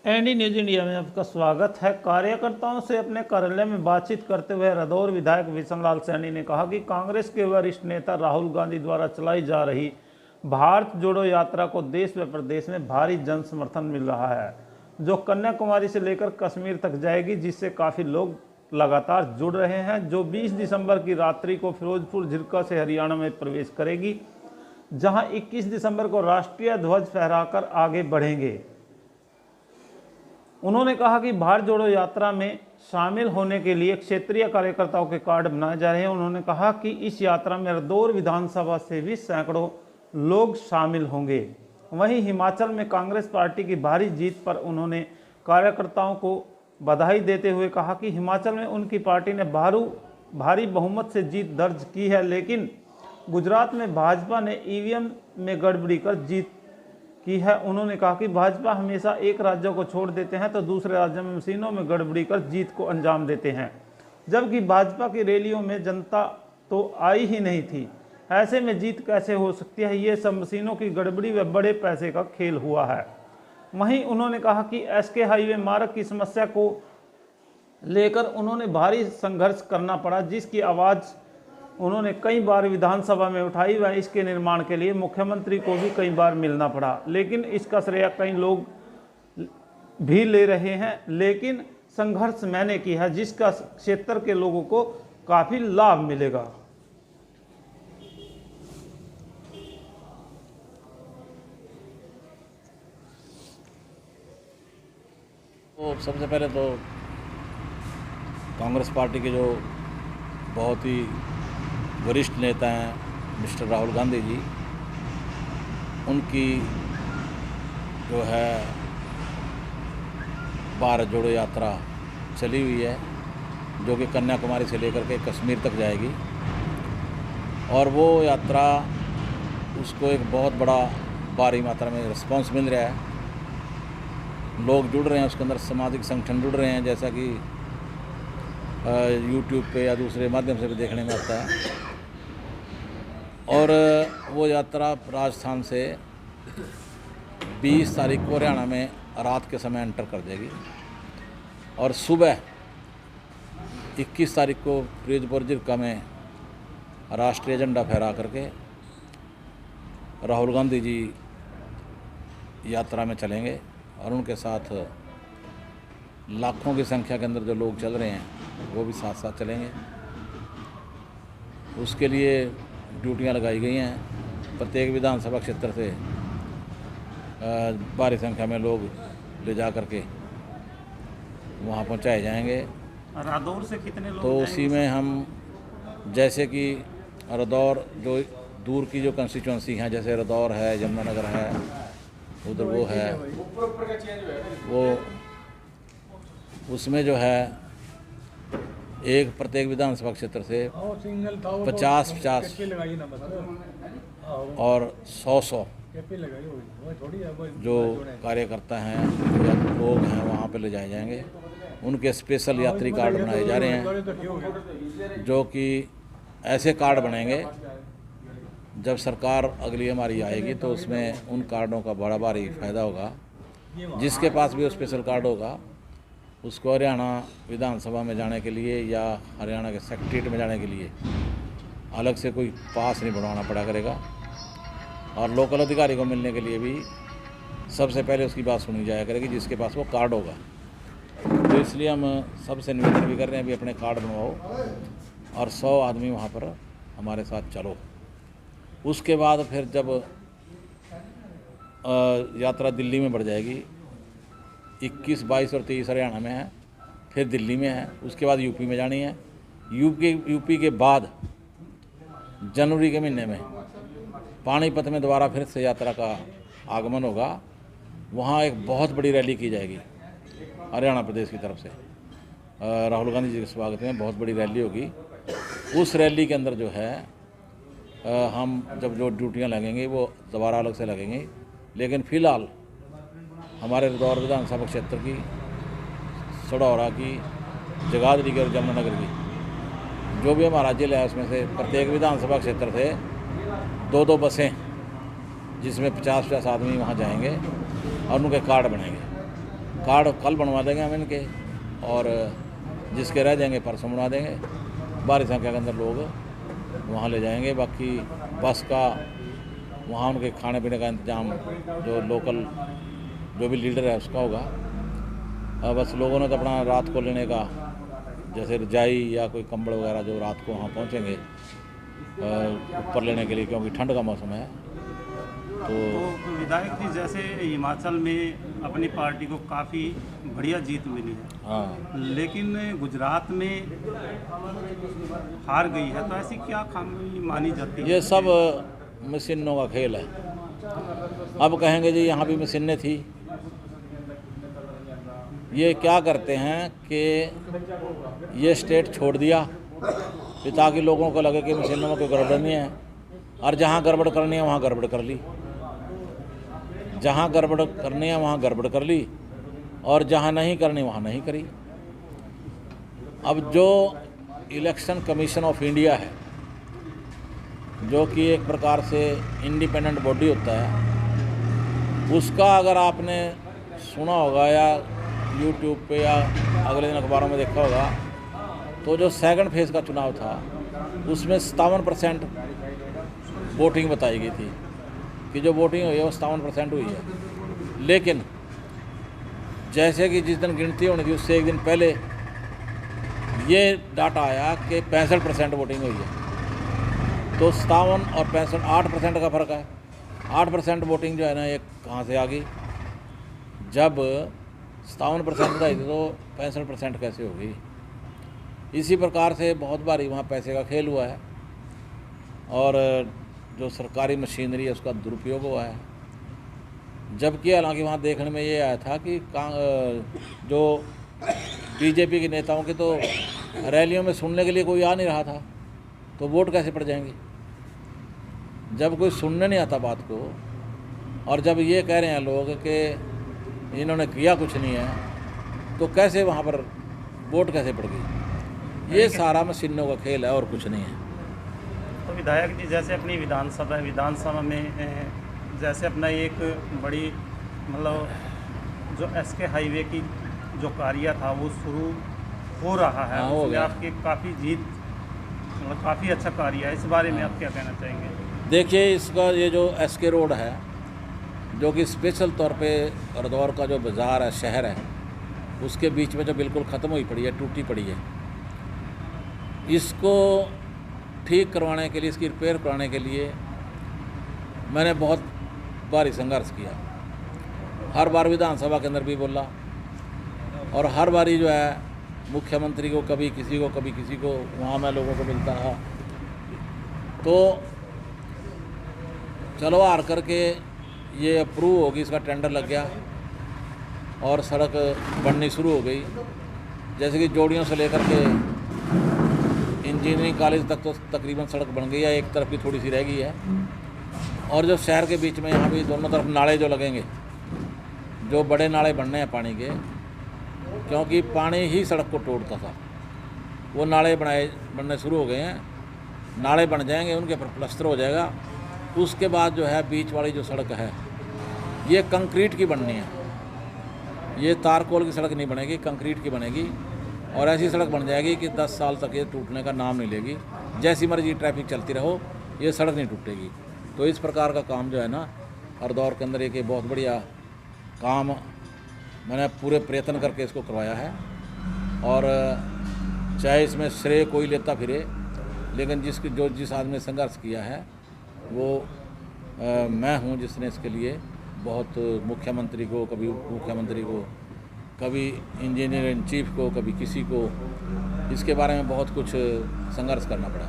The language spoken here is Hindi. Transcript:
एनडी न्यूज इंडिया में आपका स्वागत है। कार्यकर्ताओं से अपने कार्यालय में बातचीत करते हुए रदौर विधायक विशन लाल सैनी ने कहा कि कांग्रेस के वरिष्ठ नेता राहुल गांधी द्वारा चलाई जा रही भारत जोड़ो यात्रा को देश व प्रदेश में भारी जन समर्थन मिल रहा है, जो कन्याकुमारी से लेकर कश्मीर तक जाएगी, जिससे काफ़ी लोग लगातार जुड़ रहे हैं। जो 20 दिसंबर की रात्रि को फिरोजपुर झिरका से हरियाणा में प्रवेश करेगी, जहां 21 दिसंबर को राष्ट्रीय ध्वज फहराकर आगे बढ़ेंगे। उन्होंने कहा कि भारत जोड़ो यात्रा में शामिल होने के लिए क्षेत्रीय कार्यकर्ताओं के कार्ड बनाए जा रहे हैं। उन्होंने कहा कि इस यात्रा में रदौर विधानसभा से भी सैकड़ों लोग शामिल होंगे। वहीं हिमाचल में कांग्रेस पार्टी की भारी जीत पर उन्होंने कार्यकर्ताओं को बधाई देते हुए कहा कि हिमाचल में उनकी पार्टी ने भारी बहुमत से जीत दर्ज की है, लेकिन गुजरात में भाजपा ने ईवीएम में गड़बड़ी कर जीत की है। उन्होंने कहा कि भाजपा हमेशा एक राज्य को छोड़ देते हैं तो दूसरे राज्यों में मशीनों में गड़बड़ी कर जीत को अंजाम देते हैं, जबकि भाजपा की रैलियों में जनता तो आई ही नहीं थी। ऐसे में जीत कैसे हो सकती है? ये सब मशीनों की गड़बड़ी व बड़े पैसे का खेल हुआ है। वहीं उन्होंने कहा कि एसके हाईवे मार्ग की समस्या को लेकर उन्होंने भारी संघर्ष करना पड़ा, जिसकी आवाज़ उन्होंने कई बार विधानसभा में उठाई व इसके निर्माण के लिए मुख्यमंत्री को भी कई बार मिलना पड़ा, लेकिन इसका श्रेय कई लोग भी ले रहे हैं। लेकिन संघर्ष मैंने किया है, जिसका क्षेत्र के लोगों को काफ़ी लाभ मिलेगा। तो सबसे पहले तो कांग्रेस पार्टी के जो बहुत ही वरिष्ठ नेता हैं मिस्टर राहुल गांधी जी, उनकी जो है भारत जोड़ो यात्रा चली हुई है, जो कि कन्याकुमारी से लेकर के कश्मीर तक जाएगी। और वो यात्रा उसको एक बहुत बड़ा भारी मात्रा में रिस्पांस मिल रहा है। लोग जुड़ रहे हैं, उसके अंदर सामाजिक संगठन जुड़ रहे हैं, जैसा कि यूट्यूब पे या दूसरे माध्यम से भी देखने में आता है। और वो यात्रा राजस्थान से 20 तारीख को हरियाणा में रात के समय एंटर कर देगी और सुबह 21 तारीख को फिरोजपुर झिरका में राष्ट्रीय झंडा फहरा करके राहुल गांधी जी यात्रा में चलेंगे और उनके साथ लाखों की संख्या के अंदर जो लोग चल रहे हैं वो भी साथ साथ चलेंगे। उसके लिए ड्यूटियां लगाई गई हैं। प्रत्येक विधानसभा क्षेत्र से भारी संख्या में लोग ले जा करके वहाँ पहुँचाए जाएंगे। रदौर से कितने लोग तो उसी में हम, जैसे कि रदौर जो दूर की जो कंस्टिट्यूंसी हैं, जैसे रदौर है, यमुनानगर है, उधर वो है, वो उसमें जो है एक प्रत्येक विधानसभा क्षेत्र से 50-50 और 100 जो कार्यकर्ता हैं या लोग हैं वहाँ पे ले जाए जाएंगे। उनके स्पेशल यात्री कार्ड बनाए जा रहे हैं, जो कि ऐसे कार्ड बनेंगे जब सरकार अगली हमारी आएगी तो उसमें उन कार्डों का बड़ा भारी फायदा होगा। जिसके पास भी वो स्पेशल कार्ड होगा उसको हरियाणा विधानसभा में जाने के लिए या हरियाणा के सेक्रेटरीट में जाने के लिए अलग से कोई पास नहीं बनवाना पड़ा करेगा। और लोकल अधिकारी को मिलने के लिए भी सबसे पहले उसकी बात सुनी जाया करेगी जिसके पास वो कार्ड होगा। तो इसलिए हम सबसे निवेदन भी कर रहे हैं भी अपने कार्ड बनवाओ और 100 आदमी वहाँ पर हमारे साथ चलो। उसके बाद फिर जब यात्रा दिल्ली में बढ़ जाएगी, 21, 22 और 23 हरियाणा में है, फिर दिल्ली में है, उसके बाद यूपी में जानी है। यूपी के बाद जनवरी के महीने में पानीपत में दोबारा फिर से यात्रा का आगमन होगा। वहाँ एक बहुत बड़ी रैली की जाएगी हरियाणा प्रदेश की तरफ से। राहुल गांधी जी के स्वागत में बहुत बड़ी रैली होगी। उस रैली के अंदर जो है हम जब जो ड्यूटियाँ लगेंगी वो दोबारा अलग से लगेंगी, लेकिन फ़िलहाल हमारे रदौर विधानसभा क्षेत्र की, सड़ौरा की, जगाधरी की और यमुनानगर की जो भी हमारा जिला है उसमें से प्रत्येक विधानसभा क्षेत्र से 2-2 बसें जिसमें 50-50 आदमी वहाँ जाएंगे और उनके कार्ड बनेंगे। कार्ड कल बनवा देंगे हम इनके, और जिसके रह जाएंगे परसों बनवा देंगे। भारी संख्या के अंदर लोग वहाँ ले जाएंगे। बाकी बस का वहाँ उनके खाने पीने का इंतजाम जो लोकल जो भी लीडर है उसका होगा। बस लोगों ने तो अपना रात को लेने का, जैसे रजाई या कोई कंबल वगैरह जो रात को वहाँ पहुँचेंगे ऊपर लेने के लिए, क्योंकि ठंड का मौसम है। तो विधायक जी, जैसे हिमाचल में अपनी पार्टी को काफ़ी बढ़िया जीत मिली है, हाँ, लेकिन गुजरात में हार गई है, तो ऐसी क्या खामी मानी जाती है? ये सब मशीनों का खेल है। अब कहेंगे जी यहाँ भी मशीनें थी। ये क्या करते हैं कि ये स्टेट छोड़ दिया कि ताकि लोगों को लगे कि मशीनों में कोई गड़बड़ नहीं है, और जहाँ गड़बड़ करनी है वहाँ गड़बड़ कर ली, जहाँ गड़बड़ करनी है वहाँ गड़बड़ कर ली, और जहाँ नहीं करनी वहाँ नहीं करी। अब जो इलेक्शन कमीशन ऑफ इंडिया है, जो कि एक प्रकार से इंडिपेंडेंट बॉडी होता है, उसका अगर आपने सुना होगा या यूट्यूब पे या अगले दिन अखबारों में देखा होगा, तो जो सेकंड फेज़ का चुनाव था उसमें 57% वोटिंग बताई गई थी कि जो वोटिंग हुई है वो 57% हुई है। लेकिन जैसे कि जिस दिन गिनती होनी थी उससे एक दिन पहले ये डाटा आया कि 65% वोटिंग हुई है। तो 57 और 65 8% का फ़र्क है। 8% वोटिंग जो है ना, ये कहाँ से आ गई? जब 57% बताई थी तो 65% कैसे हो गई? इसी प्रकार से बहुत बारी वहाँ पैसे का खेल हुआ है, और जो सरकारी मशीनरी है उसका दुरुपयोग हुआ है। जबकि हालांकि वहाँ देखने में ये आया था कि जो बीजेपी के नेताओं के तो रैलियों में सुनने के लिए कोई आ नहीं रहा था, तो वोट कैसे पड़ जाएंगे? जब कोई सुनने नहीं आता बात को, और जब ये कह रहे हैं लोग कि इन्होंने किया कुछ नहीं है, तो कैसे वहाँ पर वोट कैसे पड़ गई? ये सारा मशीनों का खेल है और कुछ नहीं है। तो विधायक जी, जैसे अपनी विधानसभा में जैसे अपना एक बड़ी मतलब जो एसके हाईवे की जो कार्य था वो शुरू हो रहा है, हाँ, उसमें आपकी काफ़ी जीत, मतलब काफ़ी अच्छा कार्य है, इस बारे में आप क्या कहना चाहेंगे? देखिए, इसका ये जो एसके रोड है, जो कि स्पेशल तौर पे हरिद्वार का जो बाज़ार है, शहर है, उसके बीच में जो बिल्कुल ख़त्म हुई पड़ी है, टूटी पड़ी है, इसको ठीक करवाने के लिए, इसकी रिपेयर कराने के लिए मैंने बहुत भारी संघर्ष किया। हर बार विधानसभा के अंदर भी बोला, और हर बारी जो है मुख्यमंत्री को कभी किसी को कभी किसी को, वहाँ मैं लोगों को मिलता रहा। तो चलो हार करके ये अप्रूव होगी, इसका टेंडर लग गया और सड़क बननी शुरू हो गई। जैसे कि जोड़ियों से लेकर के इंजीनियरिंग कॉलेज तक तो तकरीबन सड़क बन गई है, एक तरफ की थोड़ी सी रह गई है। और जो शहर के बीच में यहाँ भी दोनों तरफ नाले जो लगेंगे, जो बड़े नाले बनने हैं पानी के, क्योंकि पानी ही सड़क को तोड़ता था, वो नाले बनने शुरू हो गए हैं। नाले बन जाएंगे, उनके ऊपर प्लास्टर हो जाएगा। उसके बाद जो है बीच वाली जो सड़क है ये कंक्रीट की बननी है, ये तारकोल की सड़क नहीं बनेगी, कंक्रीट की बनेगी। और ऐसी सड़क बन जाएगी कि 10 साल तक ये टूटने का नाम नहीं लेगी। जैसी मर्जी ट्रैफिक चलती रहो, ये सड़क नहीं टूटेगी। तो इस प्रकार का काम जो है ना, हरिद्वार के अंदर एक बहुत बढ़िया काम मैंने पूरे प्रयत्न करके इसको करवाया है। और चाहे इसमें श्रेय कोई लेता फिरे, लेकिन जिस आदमी ने संघर्ष किया है वो मैं हूँ, जिसने इसके लिए बहुत मुख्यमंत्री को, कभी उप मुख्यमंत्री को, कभी इंजीनियर इन चीफ को, कभी किसी को, इसके बारे में बहुत कुछ संघर्ष करना पड़ा।